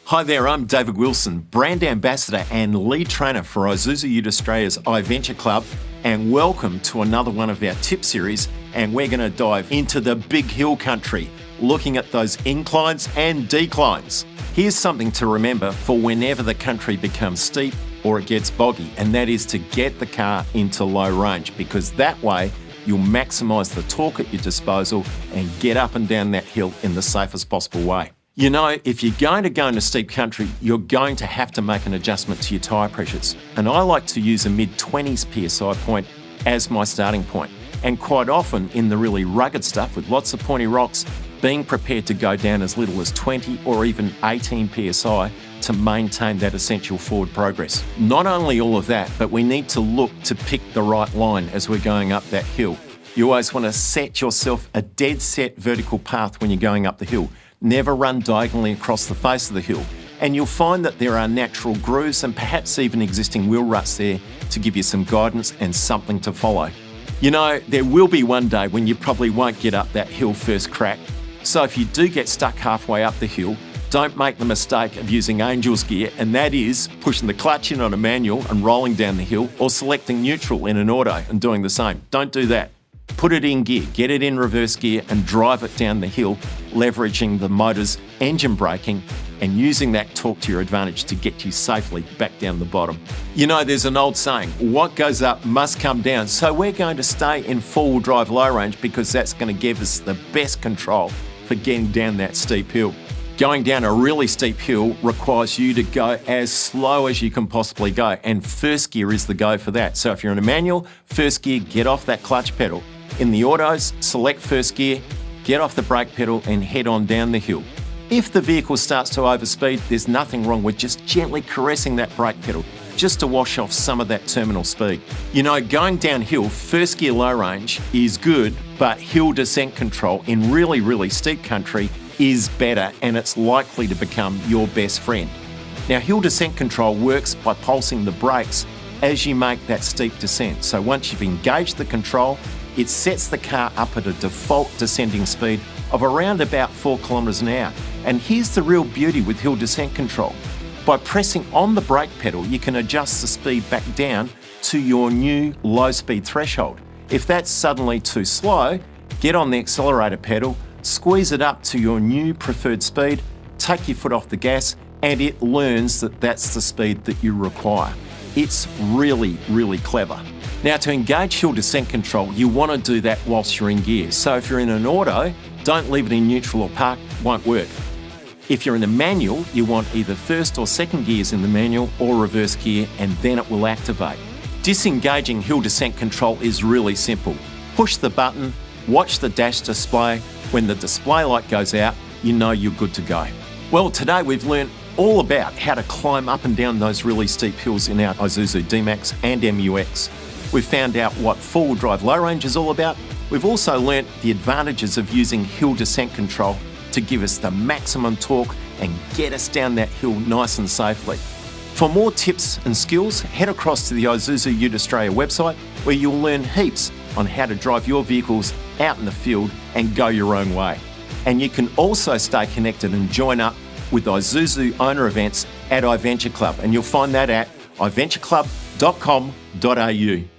Hi there, I'm David Wilson, brand ambassador and lead trainer for Isuzu UTE Australia's iVenture Club, and welcome to another one of our tip series. And we're going to dive into the big hill country, looking at those inclines and declines. Here's something to remember for whenever the country becomes steep or it gets boggy, and that is to get the car into low range, because that way you'll maximise the torque at your disposal and get up and down that hill in the safest possible way. You know, if you're going to go into steep country, you're going to have to make an adjustment to your tyre pressures. And I like to use a mid-20s PSI point as my starting point. And quite often in the really rugged stuff with lots of pointy rocks, being prepared to go down as little as 20 or even 18 PSI to maintain that essential forward progress. Not only all of that, but we need to look to pick the right line as we're going up that hill. You always want to set yourself a dead set vertical path when you're going up the hill. Never run diagonally across the face of the hill. And you'll find that there are natural grooves and perhaps even existing wheel ruts there to give you some guidance and something to follow. You know, there will be one day when you probably won't get up that hill first crack. So if you do get stuck halfway up the hill, don't make the mistake of using angel's gear, and that is pushing the clutch in on a manual and rolling down the hill, or selecting neutral in an auto and doing the same. Don't do that. Put it in gear, get it in reverse gear and drive it down the hill, leveraging the motor's engine braking and using that torque to your advantage to get you safely back down the bottom. You know, there's an old saying, what goes up must come down. So we're going to stay in four-wheel drive low range because that's going to give us the best control for getting down that steep hill. Going down a really steep hill requires you to go as slow as you can possibly go, and first gear is the go for that. So if you're in a manual, first gear, get off that clutch pedal. In the autos, select first gear, get off the brake pedal and head on down the hill. If the vehicle starts to overspeed, there's nothing wrong with just gently caressing that brake pedal just to wash off some of that terminal speed. You know, going downhill, first gear low range is good, but hill descent control in really, really steep country is better, and it's likely to become your best friend. Now, hill descent control works by pulsing the brakes as you make that steep descent. So once you've engaged the control, it sets the car up at a default descending speed of around about 4 kilometres an hour. And here's the real beauty with hill descent control. By pressing on the brake pedal, you can adjust the speed back down to your new low speed threshold. If that's suddenly too slow, get on the accelerator pedal, squeeze it up to your new preferred speed, take your foot off the gas, and it learns that that's the speed that you require. It's really, really clever. Now, to engage hill descent control, you want to do that whilst you're in gear. So if you're in an auto, don't leave it in neutral or park, won't work. If you're in a manual, you want either first or second gears in the manual or reverse gear, and then it will activate. Disengaging hill descent control is really simple. Push the button, watch the dash display. When the display light goes out, you know you're good to go. Well, today we've learned all about how to climb up and down those really steep hills in our Isuzu D-Max and MUX. We've found out what four-wheel drive low range is all about. We've also learnt the advantages of using hill descent control to give us the maximum torque and get us down that hill nice and safely. For more tips and skills, head across to the Isuzu UTE Australia website, where you'll learn heaps on how to drive your vehicles out in the field and go your own way. And you can also stay connected and join up with Isuzu owner events at iVenture Club, and you'll find that at iventureclub.com.au.